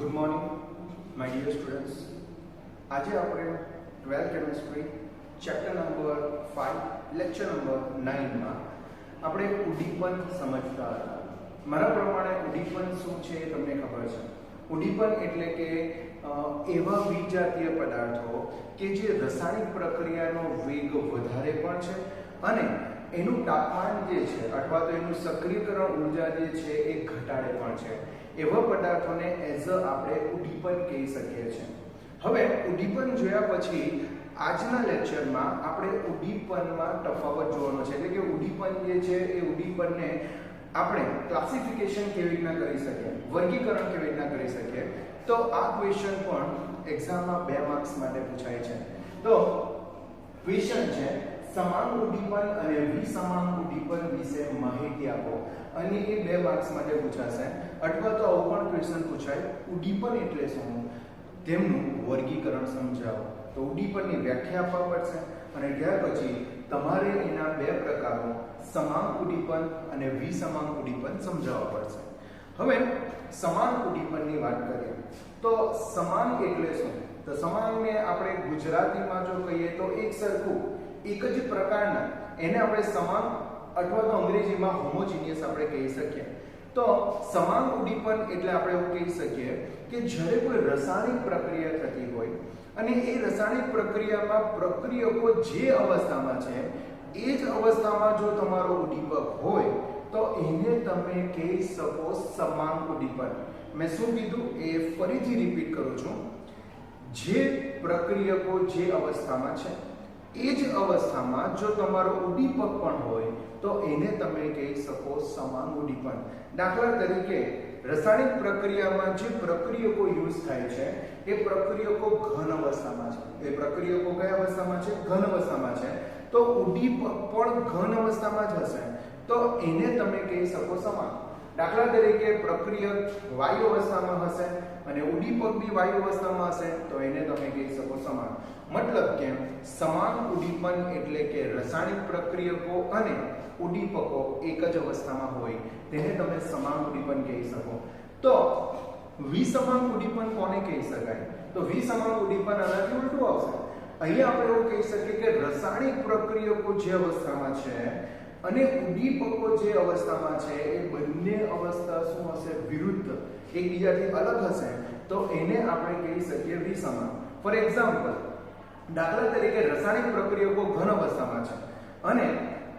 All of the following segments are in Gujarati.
Good morning my dear students. આજે આપણે 12 chemistry chapter number 5 lecture number 9 માં આપણે ઉદ્દીપન સમજતા હતા. મારા પ્રમાણે ઉદ્દીપન શું છે એ તમને ખબર છે. ઉદ્દીપન એટલે કે એવા વિજાતીય પદાર્થો કે જે રાસાયણિક પ્રક્રિયાનો વેગ વધારે પણ છે અને એનું તાપમાન જે છે અથવા તો એનું સક્રિયકરણ ઉર્જા જે છે એ ઘટાડે પણ છે. એવા પદાર્થોને એઝ આપણે ઉદ્દીપન કહી શકીએ છીએ. હવે ઉદ્દીપન જોયા પછી આજના લેક્ચરમાં આપણે ઉદ્દીપનમાં તફાવત જોવાનો છે. એટલે કે ઉદ્દીપન જે છે એ ઉદ્દીપનને આપણે ક્લાસિફિકેશન કેવી રીતના કરી શકીએ, વર્ગીકરણ કેવી રીતના કરી શકીએ. તો આ ક્વેશ્ચન પણ એક્ઝામમાં 2 માર્ક્સ માટે પૂછાય છે. તો ક્વેશ્ચન છે સમાન ઉદ્દીપન અને વિસમાન ઉદ્દીપન વિશે માહિતી આપો. અને એ 2 માર્ક્સ માટે પૂછાશે. અથવા તો આવું પણ ક્વેશ્ચન પૂછાય ઉદ્દીપન એટલે શું, તેમનું વર્ગીકરણ સમજાવો. તો ઉદ્દીપનની વ્યાખ્યા આપવા પડશે અને ત્યાર પછી તમારે એના 2 પ્રકારો સમાન ઉદ્દીપન અને વિસમાન ઉદ્દીપન સમજાવવા પડશે. હવે સમાન ઉદ્દીપનની વાત કરીએ તો સમાન એટલે શું? તો સમાનને આપણે ગુજરાતીમાં જો કહીએ તો એક સરખું, એક જ પ્રકારના, એને આપણે સમાન અથવા તો અંગ્રેજીમાં હોમોજીનિયસ આપણે કહી શકીએ. તો સમાન ઉદ્દીપન એટલે આપણે એવું કહી શકીએ કે જ્યારે કોઈ રાસાયણિક પ્રક્રિયા થતી હોય અને એ રાસાયણિક પ્રક્રિયામાં પ્રક્રિયકો જે અવસ્થામાં છે એ જ અવસ્થામાં જો તમારો ઉદ્દીપક હોય તો એને તમે કહી શકો સમાન ઉદ્દીપન. મેં શું કીધું એ ફરીથી રિપીટ કરું છું. જે પ્રક્રિયકો જે અવસ્થામાં છે એ જ અવસ્થામાં જો તમારો ઉદ્દીપક પણ હોય તો એને તમે કહી શકો સમાન ઉદ્દીપન. દાખલા તરીકે રાસાયણિક પ્રક્રિયામાં જે પ્રક્રિયકો યુઝ થાય છે એ પ્રક્રિયકો ઘન અવસ્થામાં છે. એ પ્રક્રિયકો કયા અવસ્થામાં છે? ઘન અવસ્થામાં છે. તો ઉદ્દીપક પણ ઘન અવસ્થામાં જ હશે તો એને તમે કહી શકો સમાન. દાખલા તરીકે પ્રક્રિયક વાયુ અવસ્થામાં હશે અને ઉદ્દીપક બી વાયુ અવસ્થામાં હશે તો એને તમે કહી શકો સમાન. મતલબ કે સમાન ઉદ્દીપન એટલે કે રાસાયણિક પ્રક્રિયકો અને ઉદ્દીપકો એક જ અવસ્થામાં હોય તેને તમે સમાન ઉદ્દીપન કહી શકો. તો વિસમાન ઉદ્દીપન કોને કહી શકાય? તો વિસમાન ઉદ્દીપન આનાથી ઉલટું આવશે. અહીંયા આપણે એવું કહી શકીએ કે રાસાયણિક પ્રક્રિયકો જે અવસ્થામાં છે અને ઉદ્દીપકો જે અવસ્થામાં છે એ બંને અવસ્થા શું હશે? વિરુદ્ધ, એકબીજાથી અલગ હશે તો એને આપણે કહી શકીએ વિસમાન. ફોર એક્ઝામ્પલ, દાખલા તરીકે રાસાયણિક પ્રક્રિયકો ઘન અવસ્થામાં છે અને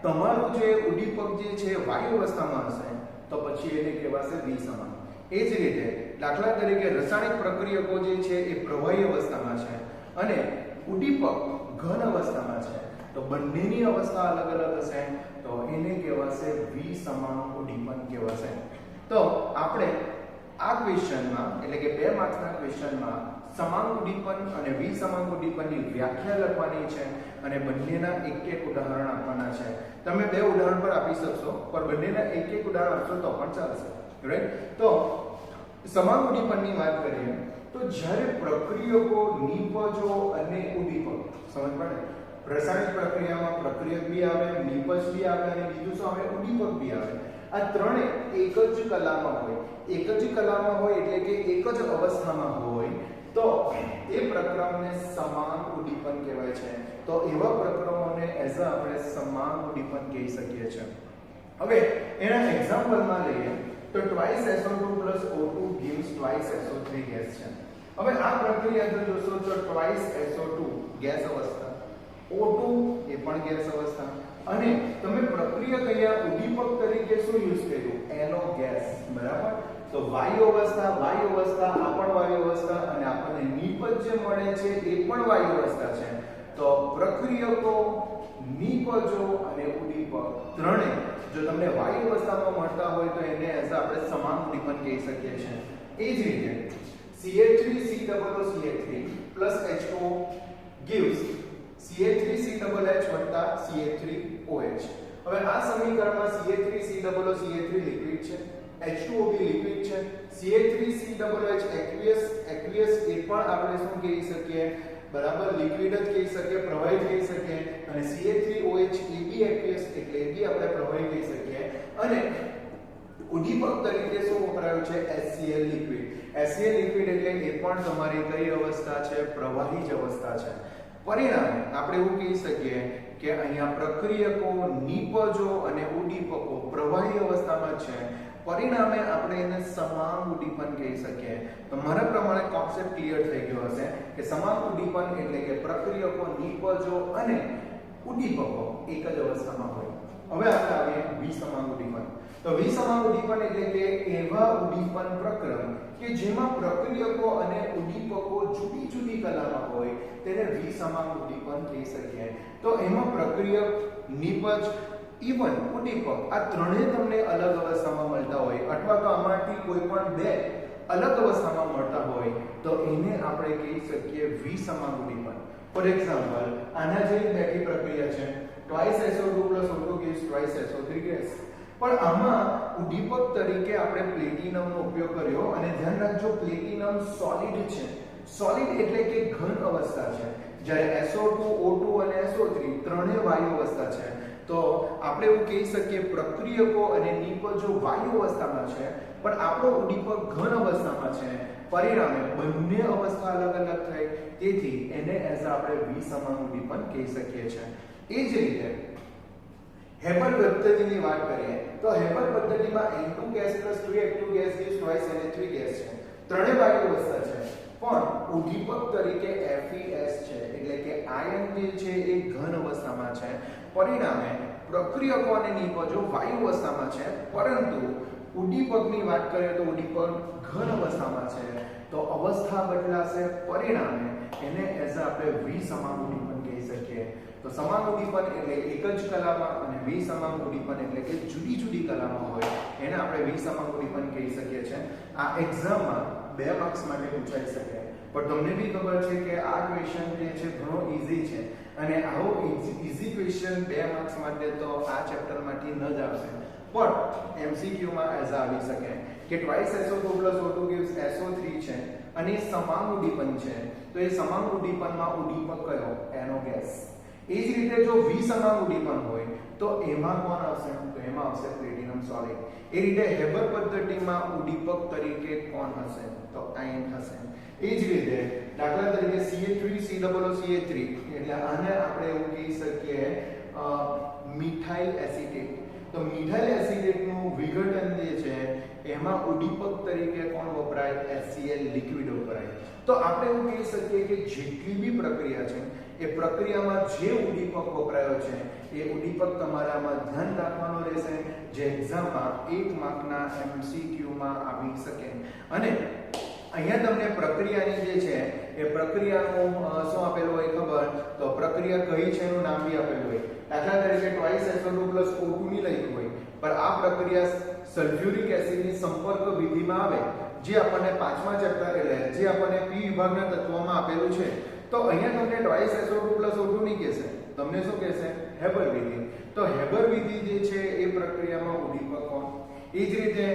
તમારું જે ઉદ્દીપક જે છે વાયુ અવસ્થામાં હશે તો પછી એને કહેવાશે વિસમાન. એ જ રીતે દાખલા તરીકે રાસાયણિક પ્રક્રિયકો જે છે એ પ્રવાહી અવસ્થામાં છે અને ઉદ્દીપક ઘન અવસ્થામાં છે તો બંનેની અવસ્થા અલગ અલગ હશે તો એને કહેવાશે વિસમાન ઉદ્દીપન કહેવાશે. તો આપણે આ ક્વેશ્ચનમાં એટલે કે 2 માર્ક્સના ક્વેશ્ચનમાં સમાન ઉદ્દીપન અને વિસમાન ઉદ્દીપનની વ્યાખ્યા લખવાની છે અને બંનેના એક ઉદાહરણ આપવાના છે. તમે 2 ઉદાહરણ પર આપી શકશો પણ બંનેના એક ઉદાહરણ આપશો તો પણ ચાલશે. રાઈટ? તો સમાન ઉદ્દીપનની વાત કરીએ તો જ્યારે પ્રક્રિયકો નિપજો અને ઉદ્દીપક, સમજ પડે? રાસાયણિક પ્રક્રિયામાં પ્રક્રિયક બી આવે, નિપજ બી આવે અને બીજું શું આવે? ઉદ્દીપક બી આવે. આ ત્રણે એક જ કલામાં હોય. એક જ કલામાં હોય એટલે કે એક જ અવસ્થામાં હોય તો એ પ્રક્રમને સમાન ઉદ્દીપન કહેવાય છે. તો એવા પ્રક્રમોને એઝ આપણે સમાન ઉદ્દીપન કહી શકીએ છીએ. હવે એના એક્ઝામ્પલમાં લઈએ તો twice SO2 O2 gives twice SO3 gas છે. હવે આ પ્રક્રિયા જો જોશો તો twice SO2 ગેસ અવસ્થા, O2 એ પણ ગેસ અવસ્થા અને તમે પ્રક્રિયા કયા ઉદ્દીપક તરીકે શું યુઝ કર્યું? NO gas. બરાબર? તો વાયુ અવસ્થા, આ પણ વાયુ અવસ્થા અને આપણને નિપજ જે મળે છે એ પણ વાયુ અવસ્થા છે. તો પ્રક્રિયકો, નિપજો અને ઉદ્દીપક ત્રણે જો તમને વાયુ અવસ્થામાં મળતા હોય તો એને એઝ આપણે સમાન ઉદ્દીપન કહી શકીએ છીએ. એ જ રીતે CH3COOCH3 H2O gives CH3CHH CH3OH. હવે આ સમીકરણમાં CH3COOCH3 લિક્વિડ છે, H2O બી લિક્વિડ છે, CH3COOH એક્વિયસ એ પણ આપણે શું કહી શકીએ? બરાબર, લિક્વિડ જ કહી શકીએ, પ્રવાહી કહી શકીએ અને CH3OH એ બી એક્વિયસ એટલે એ બી આપણે પ્રવાહી કહી શકીએ અને ઉદ્દીપક તરીકે શું વપરાયું છે? HCl liquid. HCl લિક્વિડ એટલે એ પણ તમારી કઈ અવસ્થા છે? પ્રવાહી જ અવસ્થા છે. પરિણામે આપણે એવું કહી શકીએ કે અહીંયા પ્રક્રિયકો, નિપજો અને ઉદ્દીપકો પ્રવાહી અવસ્થામાં છે. પરિણામે આપણે એને સમાંગ ઉદ્દીપન કહી શકીએ. તો મારા પ્રમાણે કોન્સેપ્ટ ક્લિયર થઈ ગયો હશે કે સમાંગ ઉદ્દીપન એટલે કે પ્રક્રિયકો, નિપજો અને ઉદ્દીપકો એક જ અવસ્થામાં હોય. હવે આપણે આવીએ વિસમાંગ ઉદ્દીપન. તો વિસમાંગ ઉદ્દીપન એટલે કે એવા ઉદ્દીપન પ્રકરણ કે જેમાં પ્રક્રિયકો અને ઉદ્દીપકો જુદી જુદી કલામાં હોય તેને વિસમાંગ ઉદ્દીપન કહી શકીએ. તો એમાં પ્રક્રિયક, નિપજ, ઇવન ઉદ્દીપક આ ત્રણેય તમને અલગ અવસ્થામાં મળતા હોય અથવા તો આમાંથી કોઈ પણ બે અલગ અવસ્થામાં મળતા હોય તો એને આપણે કહી શકીએ વિસમાંગ ઉદ્દીપન. ફોર એક્ઝામ્પલ, આના જેવી બેઠી પ્રક્રિયા છે, twice SO2 + O2 gives twice SO3 gas. પણ આમાં ઉદ્દીપક તરીકે આપણે પ્લેટિનમનો ઉપયોગ કર્યો અને ધ્યાન રાખજો પ્લેટિનમ સોલિડ છે. સોલિડ એટલે કે ઘન અવસ્થા છે, જ્યારે SO2, O2 અને SO3 ત્રણેય વાયુ અવસ્થા છે. તો આપણે એવું કહી શકીએ પ્રક્રિયકો અને નિપજો વાયુ અવસ્થામાં છે પણ આપણો ઉદ્દીપક ઘન અવસ્થામાં છે. પરિણામે બંને અવસ્થા અલગ અલગ થઈ, તેથી એને એઝ આપણે વિસમાંગ ઉદ્દીપન કહી શકીએ છીએ. એ જ રીતે હેબર પદ્ધતિની વાત કરીએ તો હેબર પદ્ધતિમાં N2 gas + 3H2 gas gives twice NH3 gas છે. ત્રણેય વાયુ અવસ્થા છે પણ ઉદ્દીપક તરીકે FeS છે એટલે કે આયન જે છે એ ઘન અવસ્થામાં છે. પરિણામે પ્રક્રિયકો અને નિપજો વાયુ અવસ્થામાં છે પરંતુ ઉદ્દીપકની વાત કરીએ તો ઉદ્દીપક ઘન અવસ્થામાં છે. તો અવસ્થા બદલાશે, પરિણામે એને એઝ આપણે વિસમાંગ ઉદ્દીપન કહી શકીએ. તો સમાંગ ઉદ્દીપન એટલે એક જ કલામાં અને વિસમાંગ ઉદ્દીપન એટલે કે જુદી જુદી કલામાં હોય એને આપણે વિસમાંગ ઉદ્દીપન કહી શકીએ છીએ. આ એક્ઝામમાં 2 માર્ક્સ માટે પૂછાઈ શકે. પણ તમને બી ખબર છે કે આ ક્વેશ્ચન જે છે ઘણો ઈઝી છે અને આવો ઈઝી ક્વેશ્ચન 2 માર્ક્સ માટે તો આ ચેપ્ટરમાંથી ન જ આવશે પણ MCQ માં એઝ આવી શકે કે twice SO2 + O2 gives SO3 છે અને સમાંગ ઉદ્દીપન છે. તો એ સમાંગ ઉદ્દીપનમાં ઉદ્દીપક કયો? એનો ગેસ. એ જ રીતે જો વિસમાંગ ઉદ્દીપન હોય તો એમાં કોણ આવશે? તો એમાં આવશે પ્લેટિનમ સોલિડ. એ રીતે હેબર પદ્ધતિમાં ઉદ્દીપક તરીકે કોણ હશે? તો આયન હશે. એ જ રીતે દાખલા તરીકે CH3COOCH3 એટલે આને આપણે એવું કહી શકીએ મિથાઇલ એસિટેટ. તો મિથાઇલ એસિટેટનું વિઘટન જે છે એમાં ઉદ્દીપક તરીકે કોણ વપરાય? HCl લિક્વિડ વપરાય. તો આપણે એવું કહી શકીએ કે જેટલી બી પ્રક્રિયા છે એ પ્રક્રિયામાં જે ઉદ્દીપક વપરાયો છે એ ઉદ્દીપક તમારામાં ધ્યાન રાખવાનો રહેશે જે એક્ઝામમાં 1 માર્કના MCQ માં આવી શકે. અને અહીંયા તમને પ્રક્રિયાની જે છે એ પ્રક્રિયાનું શું આપેલું હોય ખબર? તો પ્રક્રિયા કઈ છે એનું નામ બી આપેલું હોય. દાખલા તરીકે twice SO2 + O2 ની લખ્યું હોય પણ આ પ્રક્રિયા સલ્ફ્યુરિક એસિડની સંપર્ક વિધિમાં આવે જે આપણને 5મા ચેપ્ટર એટલે જે આપણને P વિભાગના તત્વોમાં આપેલું છે. તો અહીંયા તમને twice SO2 + O2 નહીં કહેશે, તમને શું કહેશે? હેબર વિધિ. તો હેબર વિધિ જે છે એ પ્રક્રિયામાં ઉદ્દીપક કોણ? એ જ રીતે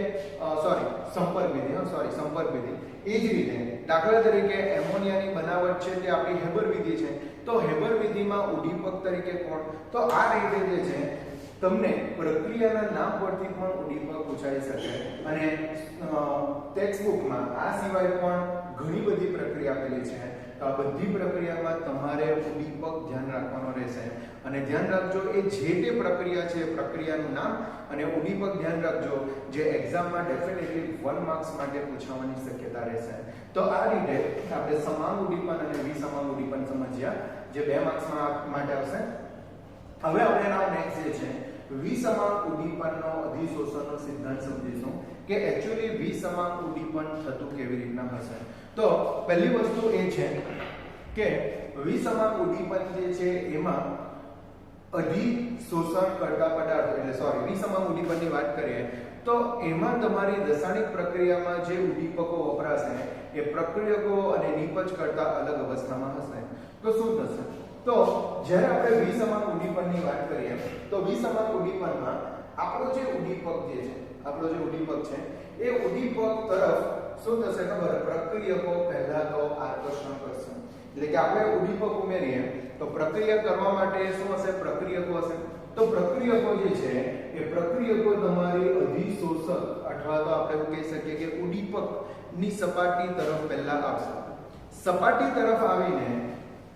સંપર્ક વિધિ. સંપર્ક વિધિ. એ જ રીતે દાખલા તરીકે એમોનિયાની બનાવટ છે તે આપણી હેબર વિધિ છે. તો હેબર વિધિમાં ઉદ્દીપક તરીકે કોણ? તો આ રીતે જે છે તમને પ્રક્રિયાના નામ પરથી પણ ઉદ્દીપક પૂછાઈ શકે. અને ટેક્સ્ટ બુકમાં આ સિવાય પણ ઘણી બધી પ્રક્રિયા આપેલી છે. તો આ બધી પ્રક્રિયામાં તમારે ઉદ્દીપક ધ્યાન રાખવાનો રહેશે. અને ધ્યાન રાખજો એ જે તે પ્રક્રિયા છે પ્રક્રિયાનું નામ અને ઉદ્દીપક ધ્યાન રાખજો જે એક્ઝામમાં ડેફિનેટલી 1 માર્ક્સ માટે પૂછવાની શક્યતા રહેશે. તો આ રીતે આપણે સમાંગ ઉદ્દીપન અને વિસમાંગ ઉદ્દીપન સમજ્યા જે 2 માર્ક્સ માટે આવશે. હવે આપણે નેક્સ્ટ જે છે વિસમાંગ ઉદ્દીપનનો અધિશોષણનો સિદ્ધાંત સમજીશું કે એક્ચ્યુઅલી વિસમાંગ ઉદ્દીપન થતું કેવી રીતના હશે. તો પહેલી વસ્તુ એ છે કે વિસમાંગ ઉદ્દીપન જે છે એમાં અધિશોષણ કરતા પદાર્થો એટલે વિસમાંગ ઉદ્દીપનની વાત કરીએ તો એમાં તમારી રાસાયણિક પ્રક્રિયામાં જે ઉદ્દીપકો વપરાશે એ પ્રક્રિયકો અને નિપજ કરતા અલગ અવસ્થામાં હશે. તો શું થશે? તો જ્યારે આપણે વિસમાંગ ઉદ્દીપનની વાત કરીએ તો વિસમાંગ ઉદ્દીપનમાં આપણો જે ઉદ્દીપક છે એ ઉદ્દીપક તરફ શું થશે ખબર? પ્રક્રિયકો પહેલા તો આકર્ષણ કરશે. એટલે કે આપણે ઉદ્દીપક ઉમેરીએ તો પ્રક્રિયા કરવા માટે શું હશે? પ્રક્રિયકો હશે. તો પ્રક્રિયકો જે છે એ પ્રક્રિયકો તમારી અધિશોષક અથવા તો આપણે એવું કહી શકીએ કે ઉદ્દીપક ની સપાટી તરફ પહેલા આવશે. સપાટી તરફ આવીને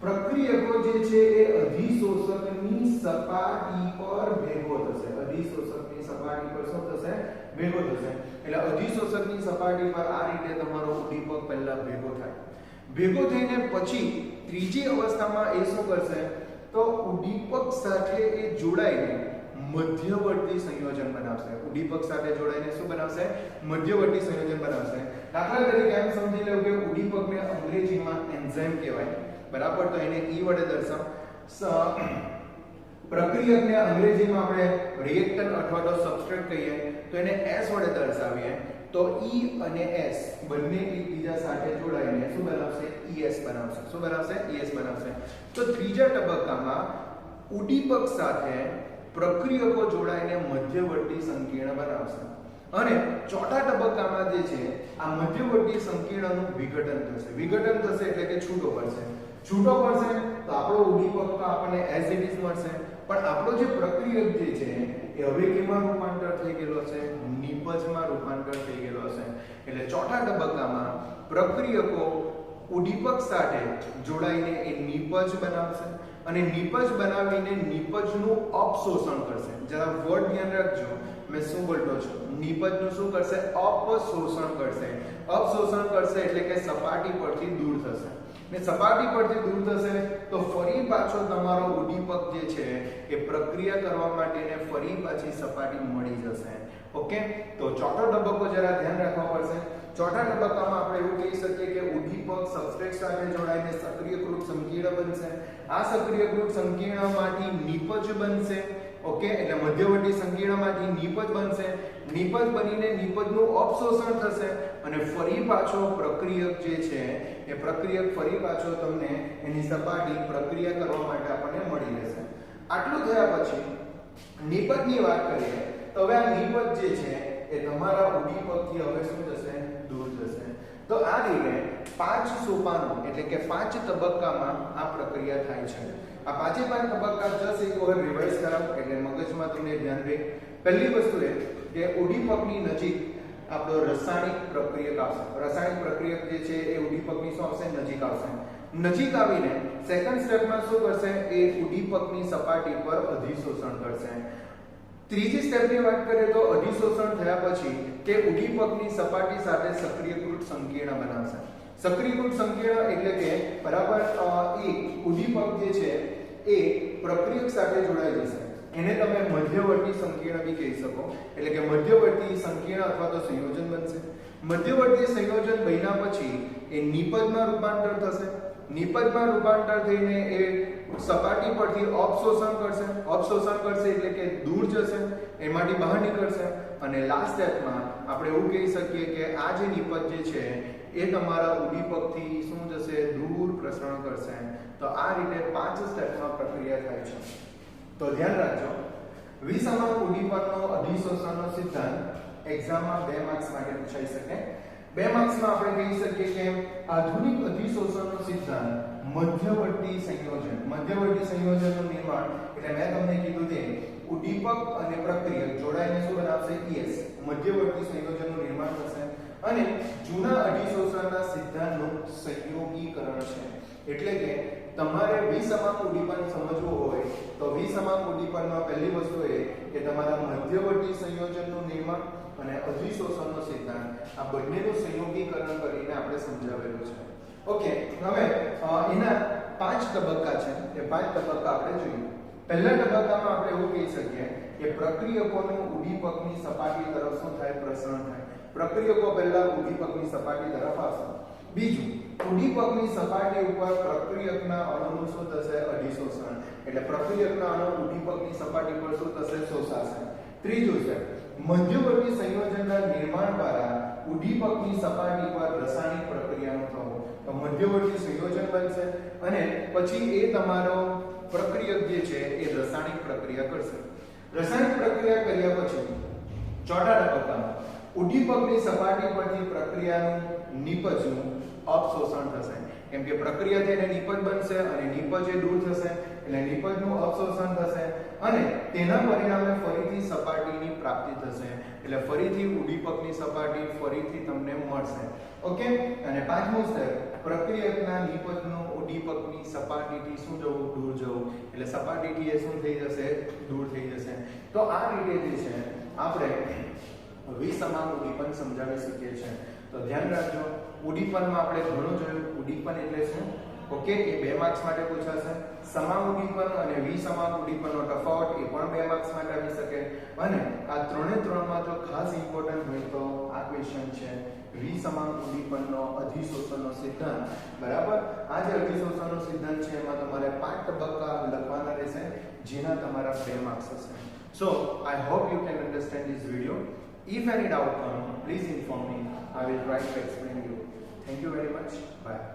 પ્રક્રિયકો જે છે એ અધિશોષકની સપાટી પર ભેગો થશે. અધિશોષકની સપાટી પર શું થશે? ભેગો થશે. એટલે અધિશોષકની સપાટી પર આ રીતે તમારો ઉદ્દીપક પહેલા ભેગો થાય. ભેગો થઈને પછી ત્રીજી અવસ્થામાં એ શું કરશે? તો ઉદ્દીપક સાથે એ જોડાઈને મધ્યવર્તી સંયોજન બનાવશે. ઉદ્દીપક સાથે જોડાઈને શું બનાવશે? મધ્યવર્તી સંયોજન બનાવશે. દાખલા તરીકે એમ સમજી લો કે ઉદ્દીપકને અંગ્રેજીમાં એન્ઝાઇમ કહેવાય, બરાબર? તો એને ઈ વડે દર્શાવ. પ્રક્રિયકને અંગ્રેજીમાં આપણે રિએક્ટન્ટ અથવા તો સબસ્ટ્રેટ કહીએ તો એને S વડે દર્શાવીએ તો E અને S બંને એકબીજા સાથે જોડાઈને શું બનાવશે? ES બનાવશે. શું બનાવશે? ES બનાવશે. તો ત્રીજા તબક્કામાં ઉદ્દીપક સાથે પ્રક્રિયકો જોડાઈને મધ્યવર્તી સંકીર્ણ બનાવશે. અને ચોથા તબક્કામાં જે છે આ મધ્યવર્તી સંકીર્ણનું વિઘટન થશે. વિઘટન થશે એટલે કે છૂટો પડશે. છૂટો પડશે તો આપણો ઉદ્દીપક તો આપણને એઝ ઇટ ઇઝ મળશે, પણ આપણો જે પ્રક્રિયક જે છે એ હવે કેમાં રૂપાંતર થઈ ગયેલો છે? નિપજમાં રૂપાંતર થઈ ગયેલો છે. એટલે ચોથા તબક્કામાં પ્રક્રિયકો ઉદ્દીપક સાથે જોડાઈને એ નિપજ બનાવશે અને નિપજ બનાવીને નિપજનું અપશોષણ કરશે. જરા વર્ડ ધ્યાન રાખજો, મેં શું બોલતો છું? નિપજનું શું કરશે? અપશોષણ કરશે. અપશોષણ કરશે એટલે કે સપાટી પરથી દૂર થશે. ને સપાટી પરથી દૂર થશે તો ફરી પાછો તમારો ઉદ્દીપક જે છે એ પ્રક્રિયા કરવા માટેને ફરી પાછી સપાટી મળી જશે. ઓકે, તો ચોથો તબક્કો જરા ધ્યાન રાખવા પડશે. ચોથા તબક્કામાં આપણે એવું કહી શકીએ કે ઉદ્દીપક સબસ્ટ્રેટ સાથે જોડાઈને સક્રિયકૃત સંકીર્ણ બનશે. આ સક્રિયકૃત સંકીર્ણમાંથી નિપજ બનશે. ઓકે, એટલે મધ્યવર્તી સંકીર્ણમાંથી નિપજ બનશે. નિપજ બનીને નિપજનું અપશોષણ થશે અને ફરી પાછો પ્રક્રિયક જે છે એ પ્રક્રિયક ફરી પાછો તમને એની સપાટી પ્રક્રિયા કરવા માટે આપણને મળી રહેશે. આટલું થયા પછી નિપજની વાત કરીએ તો હવે આ નિપજ જે છે એ તમારા ઉદ્દીપકથી હવે શું થશે? દૂર થશે. તો આ રીતે 5 સોપાનો એટલે કે 5 તબક્કામાં આ પ્રક્રિયા થાય છે. આ 5 તબક્કા જસ્ટ એક વખત રિવાઇઝ કરાવો એટલે મગજમાં તમને ધ્યાન રહે. પહેલી વસ્તુ એ કે ઉદ્દીપકની નજીક આપણો રાસાયણિક પ્રક્રિયક આવશે. રાસાયણિક પ્રક્રિયક જે છે એ ઉદ્દીપકની શું આવશે? નજીક આવશે. નજીક આવીને સેકન્ડ સ્ટેપમાં શું કરશે? એ ઉદ્દીપકની સપાટી પર અધિશોષણ કરશે. ત્રીજી સ્ટેપની વાત કરીએ તો અધિશોષણ થયા પછી તે ઉદ્દીપકની સપાટી સાથે સક્રિયકૃત સંકીર્ણ બનાવશે. સક્રિયકૃત સંકીર્ણ એટલે કે બરાબર એક ઉદ્દીપક જે છે એ પ્રક્રિયક સાથે જોડાઈ જશે. એને તમે મધ્યવર્તી સંકીર્ણ બી કહી શકો. એટલે કે મધ્યવર્તી સંકીર્ણ અથવા તો સંયોજન બનશે. મધ્યવર્તી સંયોજન બન્યા પછી એ નિપજમાં રૂપાંતર થશે. નિપજમાં રૂપાંતર થઈને એ સપાટી પરથી અપશોષણ કરશે. અપશોષણ કરશે એટલે કે દૂર જશે, એમાંથી બહાર નીકળશે અને લાસ્ટ સ્ટેપમાં આપણે એવું કહી શકીએ કે આ જે નિપજ જે છે એ તમારા ઉદ્દીપકથી શું જશે? દૂર પ્રસરણ કરશે. તો આ રીતે 5 સ્ટેપમાં પ્રક્રિયા થાય છે. તો ધ્યાન રાખજો, વિસમાન ઉદ્દીપકનો અધિશોષણનો સિદ્ધાંત એક્ઝામમાં 2 માર્ક્સ માટે પૂછાઈ શકે. 2 માર્ક્સમાં આપણે કહી શકીએ કે આધુનિક અધિશોષણનો સિદ્ધાંત મધ્યવર્તી સંયોજન. મધ્યવર્તી સંયોજનનું નિર્માણ એટલે મેં તમને કીધું તે ઉદ્દીપક અને પ્રક્રિયક જોડાઈને શું બનાવશે? ES. મધ્યવર્તી સંયોજનનું નિર્માણ થશે અને જૂના અધિશોષણના સિદ્ધાંતનું સંયોગીકરણ છે. એટલે કે તમારે વિસમાન ઉદ્દીપન સમજવું હોય તો વિસમાન ઉદ્દીપનમાં પહેલી વસ્તુ એ કે તમારા મધ્યવર્તી સંયોજનનું નિર્માણ અને અધિશોષણનો સિદ્ધાંત આ બંનેનું સંયોગીકરણ કરીને આપણે સમજાવેલું છે. ઓકે, હવે એના 5 તબક્કા છે. એ 5 તબક્કા આપણે જોઈએ. પહેલા તબક્કામાં આપણે એવું કહી શકીએ કે પ્રક્રિયકોનું ઉદ્દીપકની સપાટી તરફ શું થાય? પ્રસરણ થાય. પ્રક્રિયકો પહેલા ઉદ્દીપકની સપાટી તરફ આવશે. બીજું, ઉદ્દીપકની સપાટી ઉપર પ્રક્રિયકના અણુનું શું થશે? અધિશોષણ. એટલે પ્રક્રિયકના અણુ ઉદ્દીપકની સપાટી પર શું થશે? શોષાશે. ત્રીજું છે મધ્યવર્તી સંયોજનના નિર્માણ દ્વારા ઉદ્દીપકની સપાટી પર રાસાયણિક પ્રક્રિયાનો થવો. તો મધ્યવર્તી સંયોજન બનશે અને પછી એ તમારો પ્રક્રિયક જે છે એ રાસાયણિક પ્રક્રિયા કરશે. રાસાયણિક પ્રક્રિયા કર્યા પછી ચોથા તબક્કામાં ઉદ્દીપકની સપાટી પરથી પ્રક્રિયાનું નિપજનું અપશોષણ થશે. કેમ કે પ્રક્રિયા થઈને નિપજ બનશે અને નિપજ એ દૂર થશે એટલે નિપજનું અપશોષણ થશે અને તેના પરિણામે ફરીથી સપાટીની પ્રાપ્તિ થશે, એટલે ફરીથી ઉદ્દીપકની સપાટી ફરીથી તમને મળશે. ઓકે. અને પાંચમું છે પ્રક્રિયકના નિપજનું ઉદ્દીપકની સપાટીથી શું જવું? દૂર જવું. એટલે સપાટીથી એ શું થઈ જશે? દૂર થઈ જશે. તો આ રીતે જે છે આપણે વિસમાન ઉદ્દીપન સમજાવી શકીએ છીએ. તો ધ્યાન રાખજો, ઉદ્દીપનમાં આપણે ઘણું જોયું. ઉદ્દીપન એટલે શું? ઓકે, એ 2 માર્ક્સ માટે પૂછાશે. સમાન ઉદ્દીપન અને વિસમાન ઉદ્દીપનનો તફાવત એ પણ 2 માર્ક્સ માટે આવી શકે. અને આ ત્રણે ત્રણમાં જો ખાસ ઇમ્પોર્ટન્ટ હોય તો આ ક્વેશ્ચન છે વિસમાન ઉદ્દીપનનો અધિશોષણનો સિદ્ધાંત. બરાબર. આ જે અધિશોષણનો સિદ્ધાંત છે એમાં તમારે 5 તબક્કા લખવાના રહેશે, જેના તમારા 2 માર્ક્સ હશે. So I hope you can understand this video. If any doubt comes, please inform me. I will try to explain you. Thank you very much. Bye.